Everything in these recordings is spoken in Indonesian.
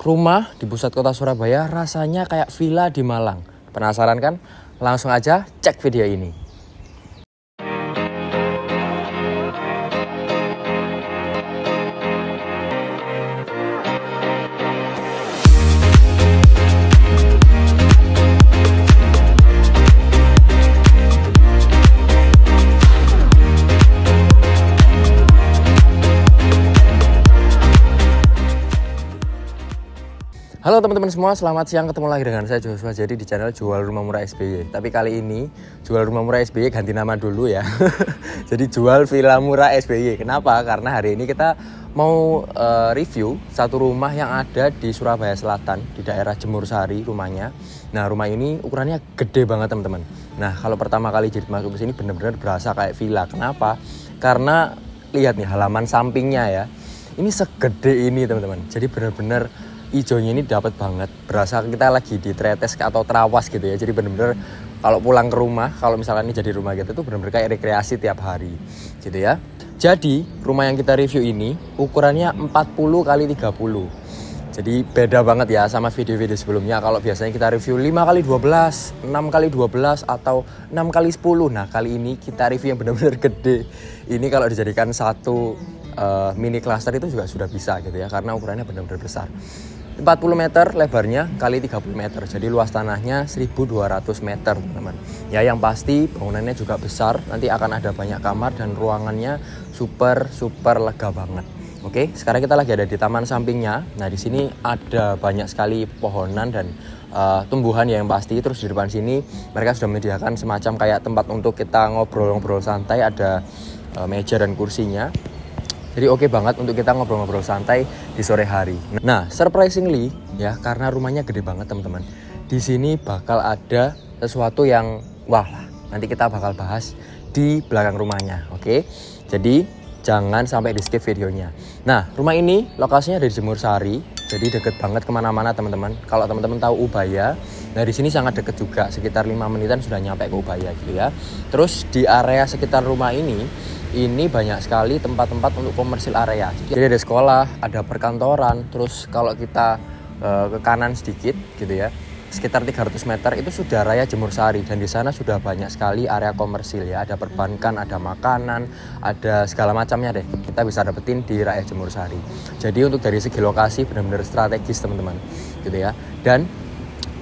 rumah di pusat kota Surabaya rasanya kayak villa di Malang. Penasaran kan? Langsung aja cek video ini. Halo teman-teman semua, selamat siang, ketemu lagi dengan saya Joshua. Jadi di channel Jual Rumah Murah SBY. Tapi kali ini Jual Rumah Murah SBY ganti nama dulu ya. Jadi Jual Villa Murah SBY. Kenapa? Karena hari ini kita mau review satu rumah yang ada di Surabaya Selatan, di daerah Jemur Sari rumahnya. Nah, rumah ini ukurannya gede banget teman-teman. Nah, kalau pertama kali jadi masuk ke sini benar-benar berasa kayak villa. Kenapa? Karena lihat nih halaman sampingnya ya. Ini segede ini teman-teman. Jadi benar-benar hijaunya ini dapat banget, berasa kita lagi di tretes atau terawas gitu ya. Jadi bener-bener kalau pulang ke rumah, kalau misalnya ini jadi rumah gitu tuh bener-bener kayak rekreasi tiap hari gitu ya. Jadi rumah yang kita review ini ukurannya 40 x 30. Jadi beda banget ya sama video-video sebelumnya. Kalau biasanya kita review 5 x 12, 6 x 12 atau 6 x 10. Nah kali ini kita review yang benar-benar gede. Ini kalau dijadikan satu mini cluster itu juga sudah bisa gitu ya, karena ukurannya benar-benar besar. 40 meter lebarnya kali 30 meter. Jadi luas tanahnya 1200 meter teman-teman. Ya yang pasti bangunannya juga besar. Nanti akan ada banyak kamar dan ruangannya super lega banget. Oke, sekarang kita lagi ada di taman sampingnya. Nah di sini ada banyak sekali pohonan dan tumbuhan ya yang pasti. Terus di depan sini mereka sudah menyediakan semacam kayak tempat untuk kita ngobrol-ngobrol santai. Ada meja dan kursinya. Jadi oke banget untuk kita ngobrol-ngobrol santai di sore hari. Nah, surprisingly ya, karena rumahnya gede banget teman-teman. Di sini bakal ada sesuatu yang wah lah. Nanti kita bakal bahas di belakang rumahnya, oke? Jadi jangan sampai di skip videonya. Nah, rumah ini lokasinya ada di Jemur Sari. Jadi deket banget kemana-mana teman-teman. Kalau teman-teman tahu Ubaya, nah di sini sangat deket juga. Sekitar 5 menitan sudah nyampe ke Ubaya gitu ya. Terus di area sekitar rumah ini banyak sekali tempat-tempat untuk komersil area. Jadi ada sekolah, ada perkantoran. Terus kalau kita ke kanan sedikit gitu ya, sekitar 300 meter itu sudah raya Jemur Sari. Dan di sana sudah banyak sekali area komersil ya. Ada perbankan, ada makanan, ada segala macamnya deh. Kita bisa dapetin di raya Jemur Sari. Jadi untuk dari segi lokasi benar-benar strategis teman-teman gitu ya. Dan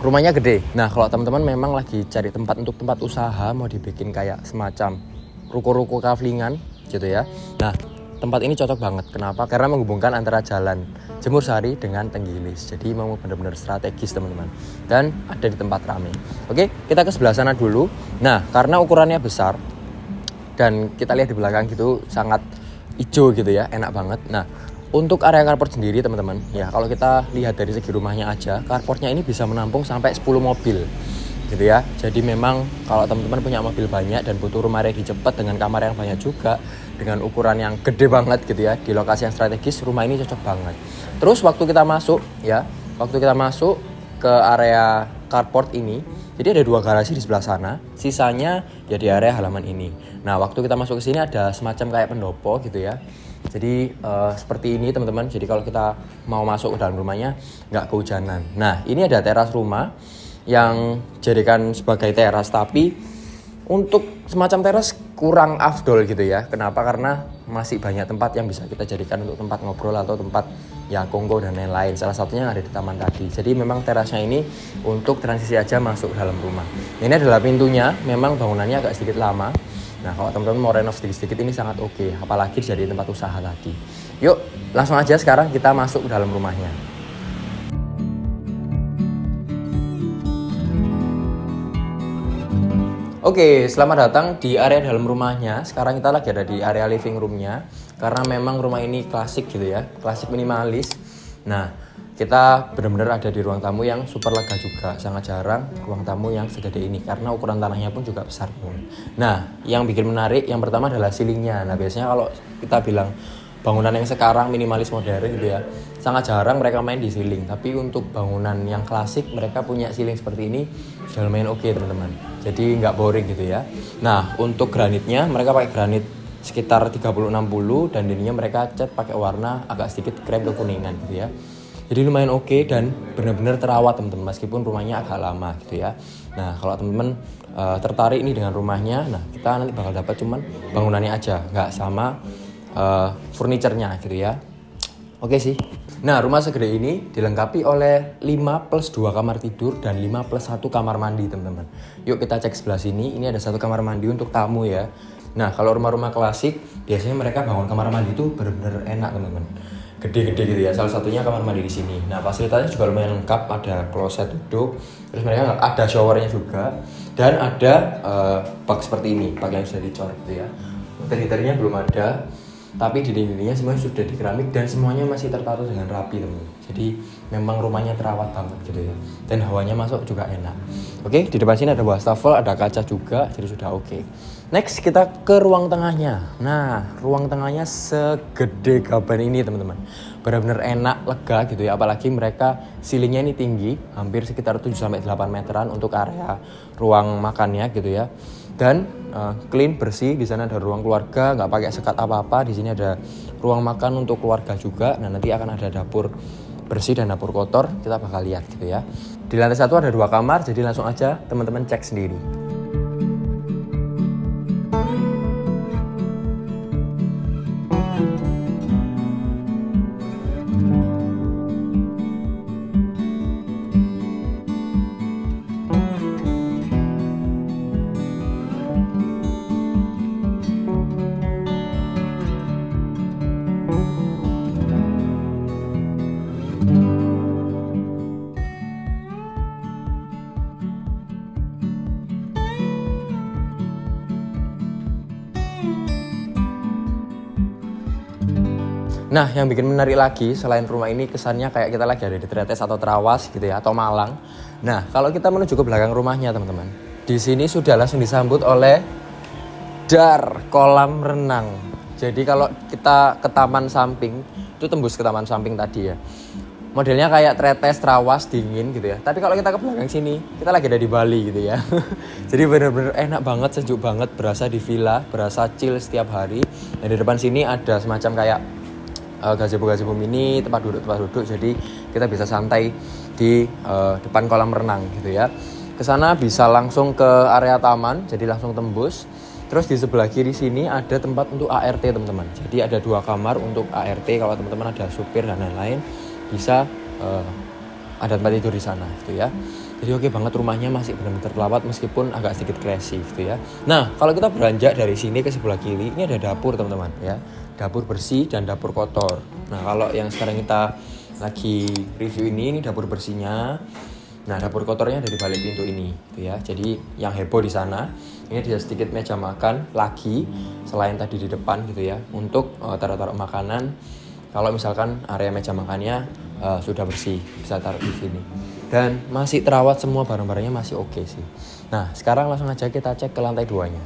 rumahnya gede. Nah kalau teman-teman memang lagi cari tempat untuk tempat usaha, mau dibikin kayak semacam ruko-ruko kaflingan gitu ya. Nah tempat ini cocok banget. Kenapa? Karena menghubungkan antara jalan Jemur Sari dengan Tenggilis. Jadi memang benar-benar strategis teman-teman. Dan ada di tempat ramai. Oke, kita ke sebelah sana dulu. Nah karena ukurannya besar dan kita lihat di belakang gitu sangat hijau gitu ya, enak banget. Nah untuk area carport sendiri teman-teman ya, kalau kita lihat dari segi rumahnya aja, carportnya ini bisa menampung sampai 10 mobil gitu ya. Jadi memang kalau teman-teman punya mobil banyak dan butuh rumah ready cepat dengan kamar yang banyak juga, dengan ukuran yang gede banget gitu ya, di lokasi yang strategis, rumah ini cocok banget. Terus waktu kita masuk ke area carport ini, jadi ada 2 garasi di sebelah sana, sisanya ya di area halaman ini. Nah waktu kita masuk ke sini ada semacam kayak pendopo gitu ya. Jadi seperti ini teman-teman. Jadi kalau kita mau masuk ke dalam rumahnya nggak kehujanan. Nah ini ada teras rumah yang jadikan sebagai teras, tapi untuk semacam teras kurang afdol gitu ya. Kenapa? Karena masih banyak tempat yang bisa kita jadikan untuk tempat ngobrol atau tempat ya kongko dan lain-lain. Salah satunya yang ada di taman tadi. Jadi memang terasnya ini untuk transisi aja masuk ke dalam rumah. Ini adalah pintunya, memang bangunannya agak sedikit lama. Nah kalau teman-teman mau renov sedikit-sedikit ini sangat oke, apalagi jadi tempat usaha tadi. Yuk langsung aja sekarang kita masuk ke dalam rumahnya. Oke, selamat datang di area dalam rumahnya. Sekarang kita lagi ada di area living roomnya. Karena memang rumah ini klasik gitu ya, klasik minimalis. Nah, kita benar-benar ada di ruang tamu yang super lega juga. Sangat jarang ruang tamu yang segede ini, karena ukuran tanahnya pun juga besar pun. Nah, yang bikin menarik yang pertama adalah ceilingnya. Nah, biasanya kalau kita bilang bangunan yang sekarang minimalis modern gitu ya, sangat jarang mereka main di ceiling. Tapi untuk bangunan yang klasik, mereka punya ceiling seperti ini sudah lumayan oke teman-teman. Jadi nggak boring gitu ya. Nah untuk granitnya mereka pakai granit sekitar 30-60 dan ininya mereka cat pakai warna agak sedikit krem kekuningan gitu ya. Jadi lumayan oke dan benar-benar terawat teman-teman, meskipun rumahnya agak lama gitu ya. Nah kalau teman-teman tertarik nih dengan rumahnya, nah kita nanti bakal dapat cuman bangunannya aja, nggak sama furniturnya gitu ya. Oke sih. Nah rumah segede ini dilengkapi oleh 5+2 kamar tidur dan 5+1 kamar mandi teman-teman. Yuk kita cek sebelah sini, ini ada 1 kamar mandi untuk tamu ya. Nah kalau rumah-rumah klasik biasanya mereka bangun kamar mandi itu benar-benar enak teman-teman, gede-gede gitu ya. Salah satunya kamar mandi di sini. Nah fasilitasnya juga lumayan lengkap, ada kloset duduk, terus mereka ada showernya juga, dan ada bak seperti ini, bak yang sudah dicor gitu ya. Interiornya belum ada, tapi dinding-dindingnya semuanya sudah di keramik dan semuanya masih tertata dengan rapi teman-teman. Jadi memang rumahnya terawat banget gitu ya, dan hawanya masuk juga enak. Oke, di depan sini ada wastafel, ada kaca juga, jadi sudah oke. Next kita ke ruang tengahnya. Nah ruang tengahnya segede gaban ini teman-teman, benar-benar enak, lega gitu ya. Apalagi mereka ceilingnya ini tinggi, hampir sekitar 7-8 meteran untuk area ruang makannya gitu ya. Dan clean, bersih. Di sana ada ruang keluarga, nggak pakai sekat apa-apa. Di sini ada ruang makan untuk keluarga juga. Nah nanti akan ada dapur bersih dan dapur kotor, kita bakal lihat gitu ya. Di lantai 1 ada 2 kamar, jadi langsung aja teman-teman cek sendiri. Nah, yang bikin menarik lagi selain rumah ini kesannya kayak kita lagi ada di Tretes atau Trawas gitu ya, atau Malang. Nah, kalau kita menuju ke belakang rumahnya teman-teman, di sini sudah langsung disambut oleh kolam renang. Jadi kalau kita ke taman samping, itu tembus ke taman samping tadi ya. Modelnya kayak Tretes, Trawas, dingin gitu ya. Tapi kalau kita ke belakang sini, kita lagi ada di Bali gitu ya. Jadi benar-benar enak banget, sejuk banget, berasa di villa, berasa chill setiap hari. Dan di depan sini ada semacam kayak gazebo mini, tempat duduk, jadi kita bisa santai di depan kolam renang gitu ya. Kesana bisa langsung ke area taman, jadi langsung tembus. Terus di sebelah kiri sini ada tempat untuk ART teman-teman. Jadi ada 2 kamar untuk ART, kalau teman-teman ada supir dan lain-lain bisa ada tempat tidur di sana gitu ya. Jadi oke banget, rumahnya masih benar-benar terawat meskipun agak sedikit classy gitu ya. Nah kalau kita beranjak dari sini ke sebelah kiri, ini ada dapur teman-teman ya. Dapur bersih dan dapur kotor. Nah kalau yang sekarang kita lagi review ini dapur bersihnya. Nah dapur kotornya ada di balik pintu ini gitu ya. Jadi yang heboh di sana ini ada sedikit meja makan lagi selain tadi di depan gitu ya, untuk taruh-taruh makanan. Kalau misalkan area meja makannya sudah bersih, bisa taruh di sini. Dan masih terawat, semua barang-barangnya masih oke sih. Nah sekarang langsung aja kita cek ke lantai 2-nya.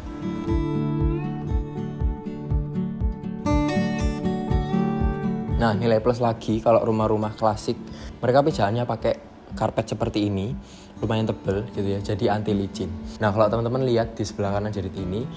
Nah nilai plus lagi kalau rumah-rumah klasik, mereka pijakannya pakai karpet seperti ini, lumayan tebal gitu ya, jadi anti licin. Nah kalau teman-teman lihat di sebelah kanan Jerit ini,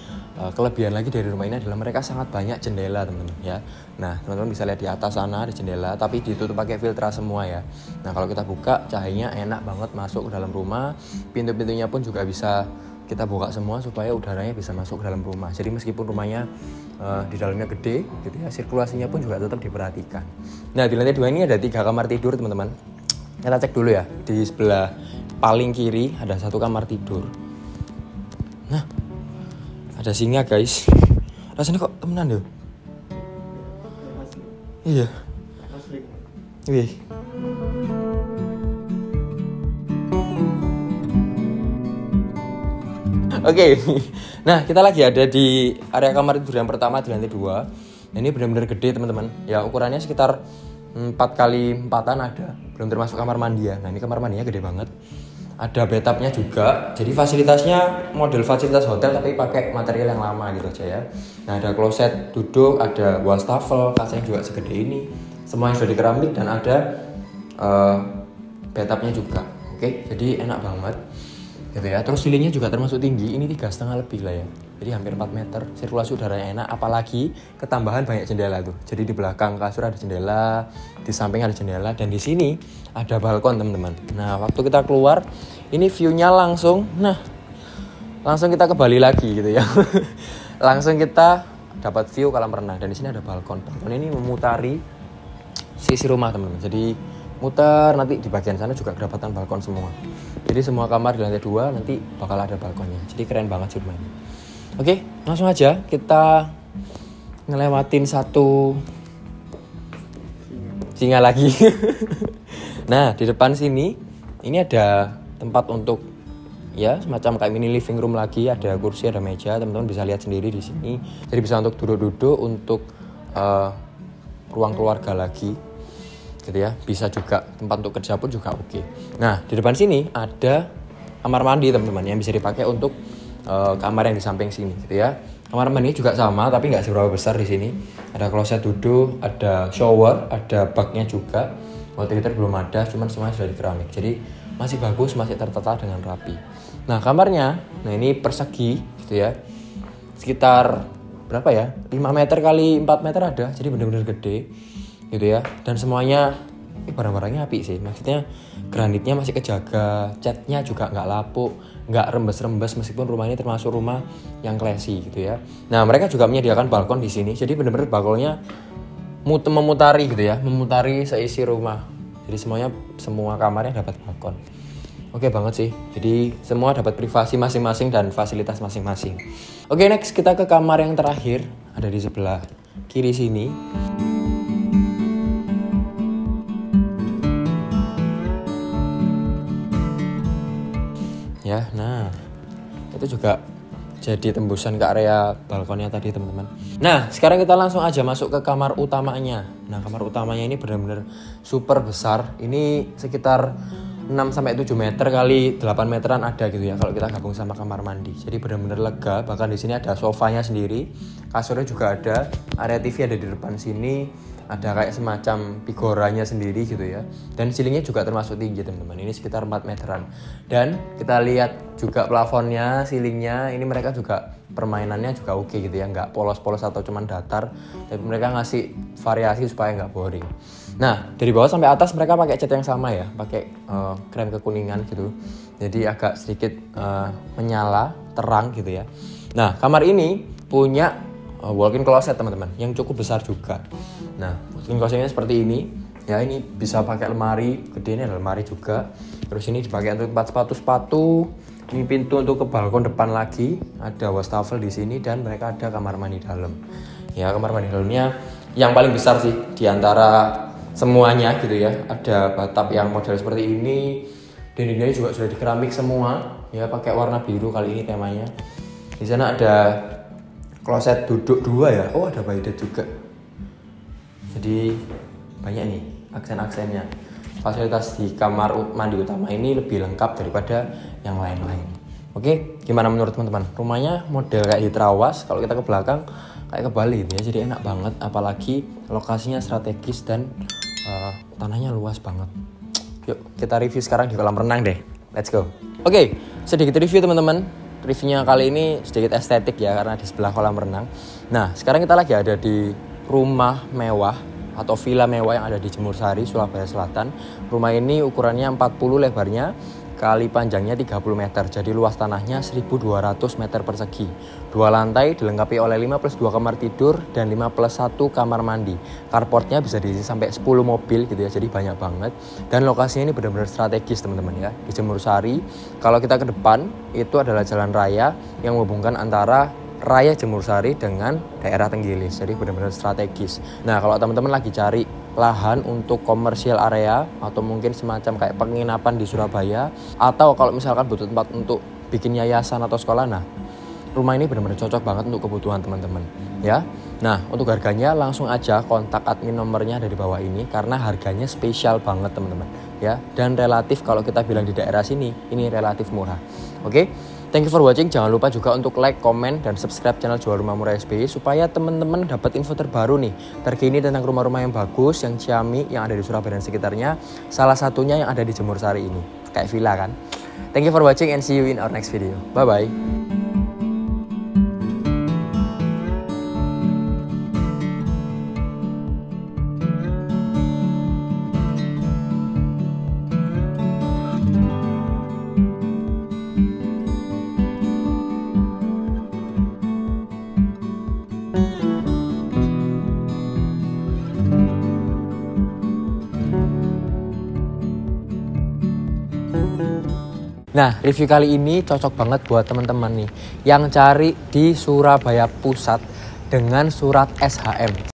kelebihan lagi dari rumah ini adalah mereka sangat banyak jendela teman-teman ya. Nah teman-teman bisa lihat di atas sana ada jendela, tapi ditutup pakai filtra semua ya. Nah kalau kita buka, cahayanya enak banget masuk ke dalam rumah. Pintu-pintunya pun juga bisa kita buka semua supaya udaranya bisa masuk ke dalam rumah. Jadi meskipun rumahnya di dalamnya gede gitu ya, sirkulasinya pun juga tetap diperhatikan. Nah di lantai 2 ini ada 3 kamar tidur teman-teman. Kita cek dulu ya, di sebelah paling kiri ada 1 kamar tidur. Nah ada singa guys, rasanya kok temenan deh. Iya. Wih. Oke, nah kita lagi ada di area kamar tidur yang pertama di lantai 2. Ini benar-benar gede teman-teman. Ya ukurannya sekitar 4x4-an ada, belum termasuk kamar mandi ya. Nah ini kamar mandinya gede banget. Ada bathtubnya juga. Jadi fasilitasnya model fasilitas hotel tapi pakai material yang lama gitu aja ya. Nah ada kloset duduk, ada wastafel, kacanya juga segede ini. Semuanya sudah di keramik dan ada bathtubnya juga. Oke, jadi enak banget. gitu ya. Terus ceilingnya juga termasuk tinggi, ini 3,5 lebih lah ya, jadi hampir 4 meter. Sirkulasi udaranya enak, apalagi ketambahan banyak jendela tuh. Jadi di belakang kasur ada jendela, di samping ada jendela, dan di sini ada balkon teman-teman. Nah waktu kita keluar ini view-nya langsung kita ke Bali lagi gitu ya. Langsung kita dapat view kolam renang, dan di sini ada balkon. Balkon ini memutari sisi rumah teman-teman. Jadi muter, nanti di bagian sana juga kedapatan balkon semua. Jadi semua kamar di lantai 2 nanti bakal ada balkonnya. Jadi keren banget sih rumah ini. Oke, langsung aja kita ngelewatin satu singa lagi. Nah, di depan sini ini ada tempat untuk ya semacam kayak mini living room lagi, ada kursi, ada meja, teman-teman bisa lihat sendiri di sini. Jadi bisa untuk duduk-duduk, untuk ruang keluarga lagi, gitu ya. Bisa juga tempat untuk kerja pun juga oke. Nah di depan sini ada kamar mandi teman-teman yang bisa dipakai untuk kamar yang di samping sini, gitu ya. Kamar mandi juga sama tapi nggak seberapa besar di sini. Ada kloset duduk, ada shower, ada baknya juga. Water heater belum ada, cuman semuanya sudah di keramik. Jadi masih bagus, masih tertata dengan rapi. Nah kamarnya, nah ini persegi gitu ya, sekitar berapa ya, 5 meter kali 4 meter ada, jadi benar-benar gede gitu ya. Dan semuanya barang-barangnya api sih, maksudnya granitnya masih kejaga, catnya juga nggak lapuk, nggak rembes-rembes, meskipun rumah ini termasuk rumah yang classy gitu ya. Nah mereka juga menyediakan balkon di sini, jadi benar-benar balkonnya memutari gitu ya, memutari seisi rumah. Jadi semua kamarnya dapat balkon. Oke banget sih. Jadi semua dapat privasi masing-masing dan fasilitas masing-masing. Oke, next kita ke kamar yang terakhir, ada di sebelah kiri sini. Ya, nah itu juga jadi tembusan ke area balkonnya tadi teman-teman. Nah sekarang kita langsung aja masuk ke kamar utamanya. Nah kamar utamanya ini benar-benar super besar. Ini sekitar 6-7 meter kali 8 meteran ada gitu ya kalau kita gabung sama kamar mandi. Jadi benar-benar lega. Bahkan di sini ada sofanya sendiri, kasurnya juga ada, area TV ada di depan sini, ada kayak semacam pigoranya sendiri gitu ya. Dan ceilingnya juga termasuk tinggi teman-teman. Ini sekitar 4 meteran. Dan kita lihat juga plafonnya, ceilingnya, ini mereka juga permainannya juga oke gitu ya, nggak polos-polos atau cuman datar. Tapi mereka ngasih variasi supaya nggak boring. Nah dari bawah sampai atas mereka pakai cat yang sama ya, pakai krem kekuningan gitu. Jadi agak sedikit menyala, terang gitu ya. Nah kamar ini punya walk-in closet teman-teman yang cukup besar juga. Nah walk-in closetnya seperti ini ya, ini bisa pakai lemari gede, ini ada lemari juga. Terus ini dipakai untuk tempat sepatu-sepatu. Ini pintu untuk ke balkon depan lagi, ada wastafel di sini, dan mereka ada kamar mandi dalam. Ya kamar mandi dalamnya yang paling besar sih di antara semuanya gitu ya. Ada bathtub yang model seperti ini, dindingnya juga sudah dikeramik semua ya, pakai warna biru kali ini temanya. Di sana ada kloset duduk 2 ya. Oh ada bidet juga. Jadi banyak nih aksen-aksennya. Fasilitas di kamar mandi utama ini lebih lengkap daripada yang lain-lain. Oke, gimana menurut teman-teman? Rumahnya model kayak di Trawas, kalau kita ke belakang kayak ke Bali ya. Jadi enak banget, apalagi lokasinya strategis dan tanahnya luas banget. Yuk kita review sekarang di kolam renang deh. Let's go. Oke, sedikit review teman-teman. Reviewnya kali ini sedikit estetik ya, karena di sebelah kolam renang. Nah sekarang kita lagi ada di rumah mewah atau villa mewah yang ada di Jemur Sari, Surabaya Selatan. Rumah ini ukurannya 40 lebarnya kali panjangnya 30 meter. Jadi luas tanahnya 1.200 meter persegi. 2 lantai dilengkapi oleh 5+2 kamar tidur dan 5+1 kamar mandi. Carportnya bisa diisi sampai 10 mobil gitu ya. Jadi banyak banget. Dan lokasinya ini benar-benar strategis teman-teman ya. Di Jemur Sari. Kalau kita ke depan itu adalah jalan raya yang menghubungkan antara Raya Jemur Sari dengan daerah Tenggilis, jadi benar-benar strategis. Nah kalau teman-teman lagi cari lahan untuk komersial area atau mungkin semacam kayak penginapan di Surabaya, atau kalau misalkan butuh tempat untuk bikin yayasan atau sekolah, nah rumah ini benar-benar cocok banget untuk kebutuhan teman-teman ya. Nah untuk harganya langsung aja kontak admin, nomornya ada di bawah ini, karena harganya spesial banget teman-teman ya, dan relatif kalau kita bilang di daerah sini ini relatif murah. Oke. Thank you for watching. Jangan lupa juga untuk like, komen, dan subscribe channel Jual Rumah Murah SBY supaya teman-teman dapat info terbaru nih, terkini tentang rumah-rumah yang bagus, yang ciamik, yang ada di Surabaya dan sekitarnya. Salah satunya yang ada di Jemur Sari ini, kayak villa kan. Thank you for watching and see you in our next video. Bye-bye. Nah, review kali ini cocok banget buat teman-teman nih yang cari di Surabaya Pusat dengan surat SHM.